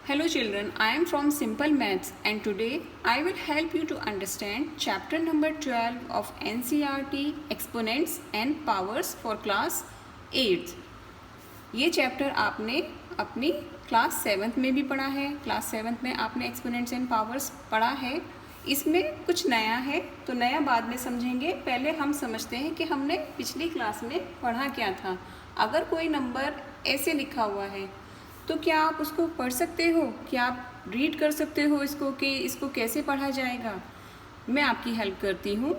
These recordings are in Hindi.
Hello children, I am from Simple Maths and today I will help you to understand chapter number 12 of NCERT Exponents and Powers for class 8th. ये चैप्टर आपने अपनी क्लास 7th में भी पढ़ा है. क्लास 7th में आपने एक्सपोनेंट्स एंड पावर्स पढ़ा है. इसमें कुछ नया है तो नया बाद में समझेंगे. पहले हम समझते हैं कि हमने पिछली क्लास में पढ़ा क्या था. अगर कोई नंबर ऐसे लिखा हुआ है तो क्या आप उसको पढ़ सकते हो? क्या आप रीड कर सकते हो इसको कि इसको कैसे पढ़ा जाएगा? मैं आपकी हेल्प करती हूँ.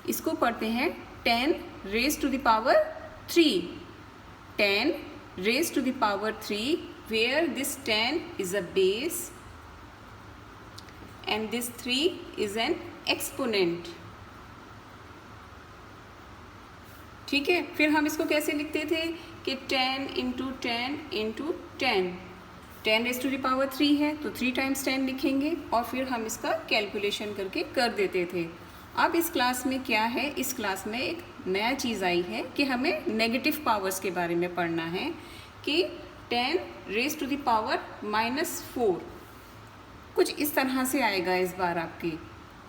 इसको पढ़ते हैं 10 raise to the power 3. 10 raise to the power 3 where this 10 is a base and this 3 is an exponent. ठीक है. फिर हम इसको कैसे लिखते थे कि 10 into 10 into 10. 10 raise to the power 3 है तो 3 टाइम्स 10 लिखेंगे और फिर हम इसका कैलकुलेशन करके कर देते थे. अब इस क्लास में क्या है, इस क्लास में एक नया चीज़ आई है कि हमें नेगेटिव पावर्स के बारे में पढ़ना है कि 10 रेज़ टू द पावर -4 कुछ इस तरह से आएगा इस बार आपकी.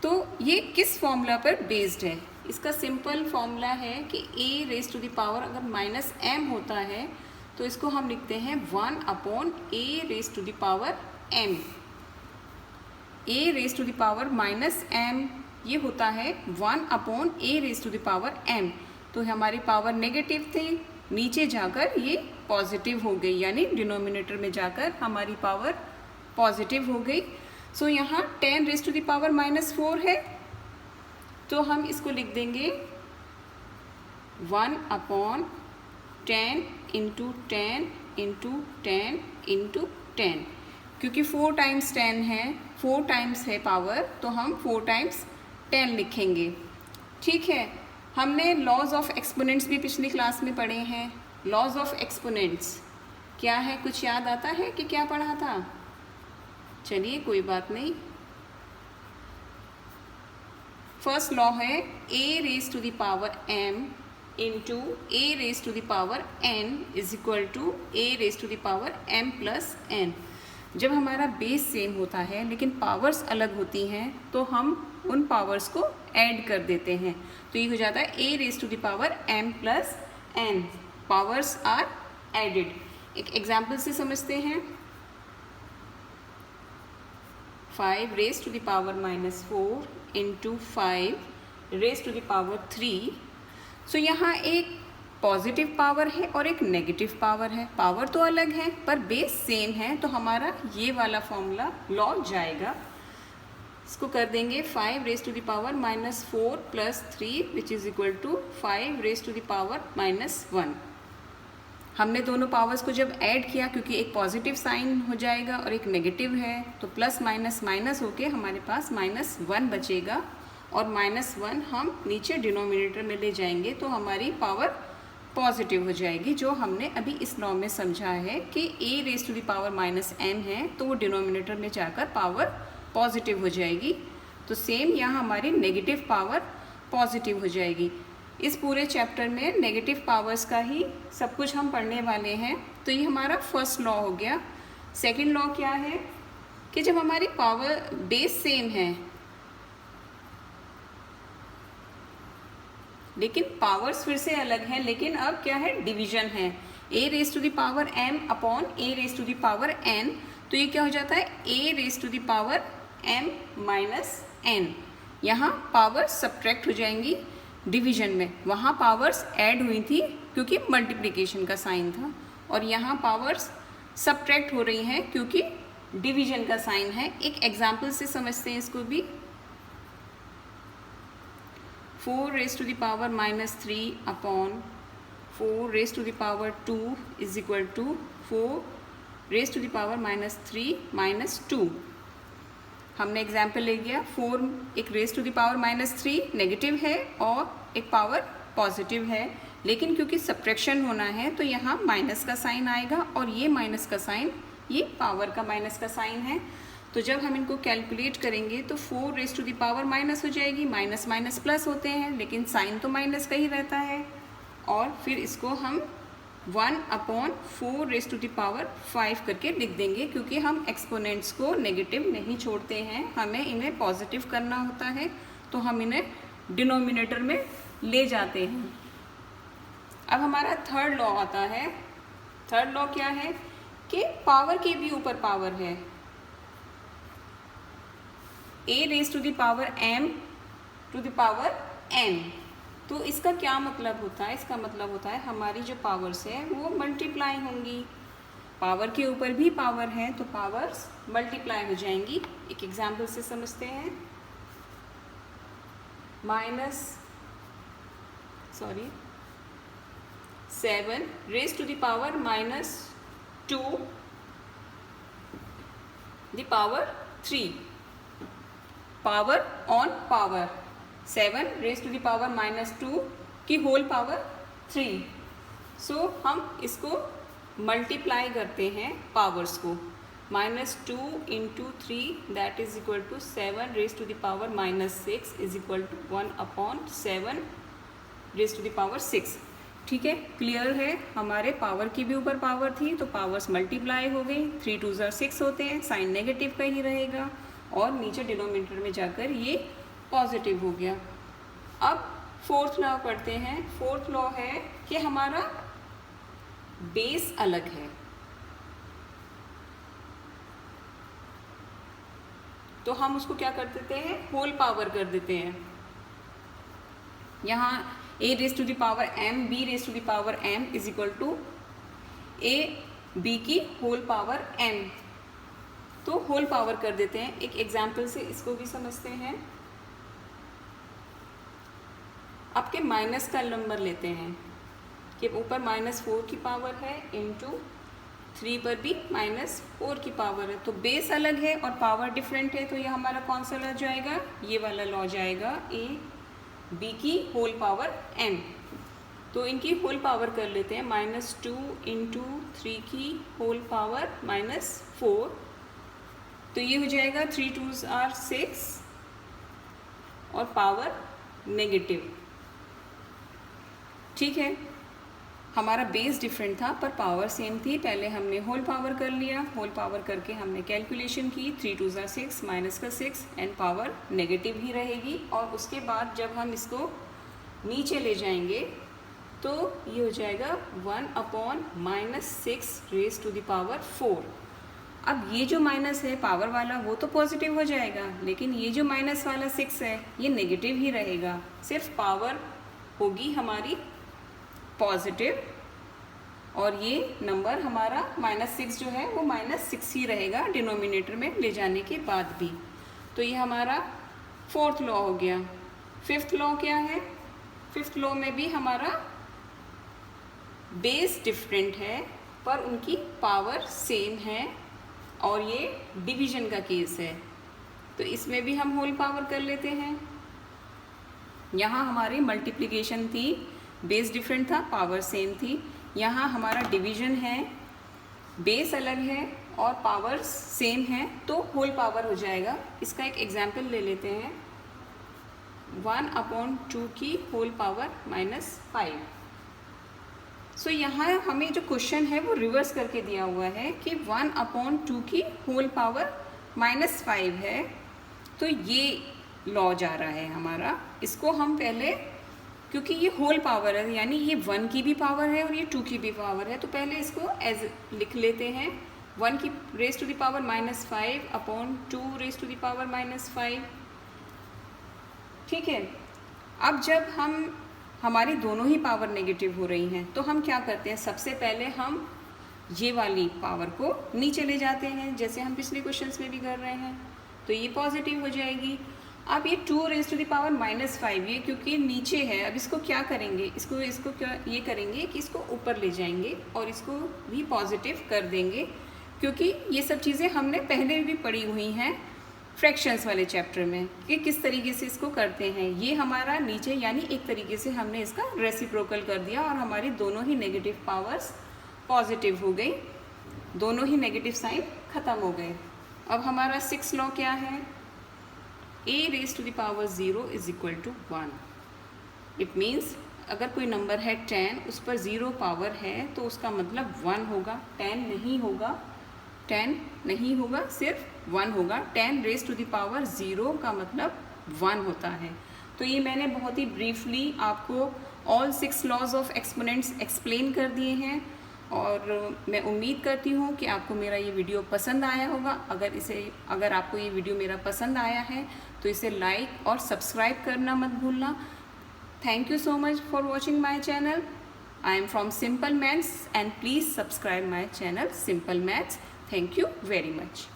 तो ये किस फॉर्मूला पर बेस्ड है? इसका सिंपल फॉर्मूला है कि a raise to the power अगर -m होता है तो इसको हम लिखते हैं 1/a raise to the power m. a raise to the power -m ये होता है 1/a raise to the power m. तो हमारी पावर नेगेटिव थी, नीचे जाकर ये पॉजिटिव हो गई, यानी डिनोमिनेटर में जाकर हमारी पावर पॉजिटिव हो गई. सो यहाँ 10 रेज़ टू द पावर -4 है तो हम इसको लिख देंगे 1/10 इंटू 10 इंटू 10 इंटू 10. क्योंकि 4 टाइम्स 10 है, 4 टाइम्स है पावर, तो हम 4 टाइम्स 10 लिखेंगे. ठीक है. हमने लॉज ऑफ एक्सपोनेंट्स भी पिछली क्लास में पढ़े हैं. लॉज ऑफ एक्सपोनेंट्स क्या है, कुछ याद आता है कि क्या पढ़ा था? चलिए कोई बात नहीं. फर्स्ट लॉ है a raise to the power m into a raise to the power n is equal to a raise to the power m plus n. जब हमारा बेस सेम होता है लेकिन पावर्स अलग होती हैं तो हम उन पावर्स को ऐड कर देते हैं. तो ये हो जाता है a raise to the power m plus n. Powers are added. एक एग्जाम्पल से समझते हैं. 5 raise to the power -4 into 5 raise to the power 3. So यहाँ एक पॉजिटिव पावर है और एक नेगेटिव पावर है. पावर तो अलग है पर बेस सेम है तो हमारा ये वाला फॉर्मूला लॉ जाएगा. इसको कर देंगे 5 raise to the power -4 plus 3 which is equal to 5 raise to the power -1. हमने दोनों पावर्स को जब ऐड किया, क्योंकि एक पॉजिटिव साइन हो जाएगा और एक नेगेटिव है, तो प्लस माइनस माइनस होके हमारे पास -1 बचेगा और -1 हम नीचे डिनोमिनेटर में ले जाएंगे तो हमारी पावर पॉजिटिव हो जाएगी. जो हमने अभी इस लॉ में समझा है कि a raise to the power -m है तो वो डिनोमिनेटर में जाकर पावर पॉजिटिव हो जाएगी. तो सेम यहाँ हमारी नेगेटिव पावर पॉजिटिव हो जाएगी. इस पूरे चैप्टर में नेगेटिव पावर्स का ही सब कुछ हम पढ़ने वाले हैं. तो ये हमारा फर्स्ट लॉ हो गया. सेकंड लॉ क्या है कि जब हमारी पावर बेस सेम है लेकिन पावर्स फिर से अलग हैं, लेकिन अब क्या है, डिवीजन है. a raise to the power m upon a raise to the power n. तो ये क्या हो जाता है, a raise to the power m minus n. यहाँ पावर सब्ट्रैक्ट हो जाएंगी डिवीजन में. वहाँ पावर्स ऐड हुई थी क्योंकि मल्टीप्लिकेशन का साइन था और यहाँ पावर्स सब्ट्रैक्ट हो रही हैं क्योंकि डिवीजन का साइन है. एक एग्जाम्पल से समझते हैं इसको भी. 4 raise to the power -3 upon 4 raise to the power 2 is equal to 4 raise to the power -3 -2. हमने एग्जाम्पल ले गया. 4 एक raise to the power -3 negative है और एक पावर पॉजिटिव है, लेकिन क्योंकि सब्ट्रैक्शन होना है तो यहाँ माइनस का साइन आएगा और ये माइनस का साइन ये पावर का माइनस का साइन है. तो जब हम इनको कैलकुलेट करेंगे तो 4 raise to the power minus हो जाएगी. माइनस माइनस प्लस होते हैं लेकिन साइन तो माइनस का ही रहता है. और फिर इसको हम 1/4 रेज़ टू द पावर 5 करके लिख देंगे, क्योंकि हम एक्सपोनेंट्स को नेगेटिव नहीं छोड़ते हैं, हमें इन्हें पॉजिटिव करना होता है, तो हम इन्हें डिनोमिनेटर में ले जाते हैं। अब हमारा थर्ड लॉ आता है। थर्ड लॉ क्या है कि पावर के भी ऊपर पावर है, a raise to the power m to the power n। तो इसका क्या मतलब होता है? इसका मतलब होता है हमारी जो पावर्स है वो मल्टीप्लाई होंगी। पावर के ऊपर भी पावर है तो पावर्स मल्टीप्लाई हो जाएंगी। एक एग्जाम्पल से समझते हैं। Seven raise to the power -2 the power 3। Power on power, 7 raise to the power -2 की होल पावर 3। सो हम इसको मल्टीप्लाई करते हैं पावर्स को। -2 × 3 that is equal to 7 raise to the power -6 is equal to 1/7 raise to the power 6। ठीक है, क्लियर है। हमारे पावर की भी ऊपर पावर थी तो पावर्स मल्टीप्लाई हो गई। 3 2 6 होते हैं, साइन नेगेटिव का ही रहेगा और नीचे डिनोमिनेटर में जाकर ये पॉजिटिव हो गया। अब फोर्थ लॉ पढ़ते हैं। फोर्थ लॉ है कि हमारा बेस अलग है, तो हम उसको क्या कर देते हैं? होल पावर कर देते हैं। यहाँ a raise to the power m b raise to the power m is equal to a b की होल पावर m, तो होल पावर कर देते हैं। एक एग्जाम्पल से इसको भी समझते हैं। आपके माइनस का नंबर लेते हैं कि ऊपर -4 की पावर है इंटू 3 पर भी -4 की पावर है, तो बेस अलग है और पावर डिफरेंट है, तो ये हमारा कौन सा लॉ जाएगा? ये वाला लॉ जाएगा, a b की होल पावर m। तो इनकी होल पावर कर लेते हैं। -2 × 3 की होल पावर -4, तो ये हो जाएगा 3 2s are 6 और पावर नेगेटिव। ठीक है, हमारा बेस डिफरेंट था पर पावर सेम थी। पहले हमने होल पावर कर लिया, होल पावर करके हमने कैलकुलेशन की। 3 2s are 6 माइनस का 6 एंड पावर नेगेटिव ही रहेगी। और उसके बाद जब हम इसको नीचे ले जाएंगे तो ये हो जाएगा 1/-6 रेज़ टू द पावर 4। अब ये जो माइनस है पावर वाला वो तो पॉजिटिव हो जाएगा, लेकिन ये जो माइनस वाला 6 है ये नेगेटिव ही रहेगा। सिर्फ पावर होगी हमारी पॉजिटिव और ये नंबर हमारा -6 जो है वो -6 ही रहेगा डिनोमिनेटर में ले जाने के बाद भी। तो ये हमारा फोर्थ लॉ हो गया। फिफ्थ लॉ क्या है? फिफ्थ लॉ में भी हमारा बेस डिफरेंट है पर उनकी पावर सेम है और ये डिवीजन का केस है, तो इसमें भी हम होल पावर कर लेते हैं। यहाँ हमारी मल्टीप्लिकेशन थी, बेस डिफरेंट था, पावर सेम थी। यहाँ हमारा डिवीजन है, बेस अलग है और पावर्स सेम है, तो होल पावर हो जाएगा। इसका एक एग्जाम्पल ले लेते हैं। 1/2 की होल पावर -5। सो यहाँ हमें जो क्वेश्चन है वो रिवर्स करके दिया हुआ है कि 1/2 की होल पावर -5 है, तो ये लॉ जा रहा है हमारा। इसको हम पहले, क्योंकि ये होल पावर है यानी ये 1 की भी पावर है और ये 2 की भी पावर है, तो पहले इसको एज लिख लेते हैं। 1 की raise to the power -5/2 raise to the power -5। ठीक है, अब जब हमारी दोनों ही पावर नेगेटिव हो रही हैं तो हम क्या करते हैं? सबसे पहले हम ये वाली पावर को नीचे ले जाते हैं, जैसे हम पिछले क्वेश्चंस में भी कर रहे हैं, तो ये पॉजिटिव हो जाएगी। अब ये 2 रेज़ टू द पावर -5 ये क्योंकि नीचे है, अब इसको क्या करेंगे? इसको क्या ये करेंगे कि इसको ऊपर ले जाएंगे और इसको भी पॉजिटिव कर देंगे, क्योंकि ये सब चीज़ें हमने पहले भी पढ़ी हुई हैं फ्रैक्शंस वाले चैप्टर में कि किस तरीके से इसको करते हैं। ये हमारा नीचे यानी एक तरीके से हमने इसका रेसिप्रोकल कर दिया और हमारी दोनों ही नेगेटिव पावर्स पॉजिटिव हो गई, दोनों ही नेगेटिव साइन ख़त्म हो गए। अब हमारा 6th लॉ क्या है? a raised to the power 0 is equal to 1. It means अगर कोई नंबर है 10, उस पर 0 पावर है तो उसका मतलब 1 होगा, 10 नहीं होगा, 10 नहीं होगा, सिर्फ 1 होगा। 10 रेज़ टू द पावर 0 का मतलब 1 होता है। तो ये मैंने बहुत ही ब्रीफली आपको all 6 laws of exponents explain कर दिए हैं, और मैं उम्मीद करती हूँ कि आपको मेरा ये वीडियो पसंद आया होगा। अगर आपको ये वीडियो मेरा पसंद आया है तो इसे लाइक और सब्सक्राइब करना मत भूलना। Thank you so much for watching my channel. I am from Simple Maths, and please subscribe my channel Simple Maths. Thank you very much.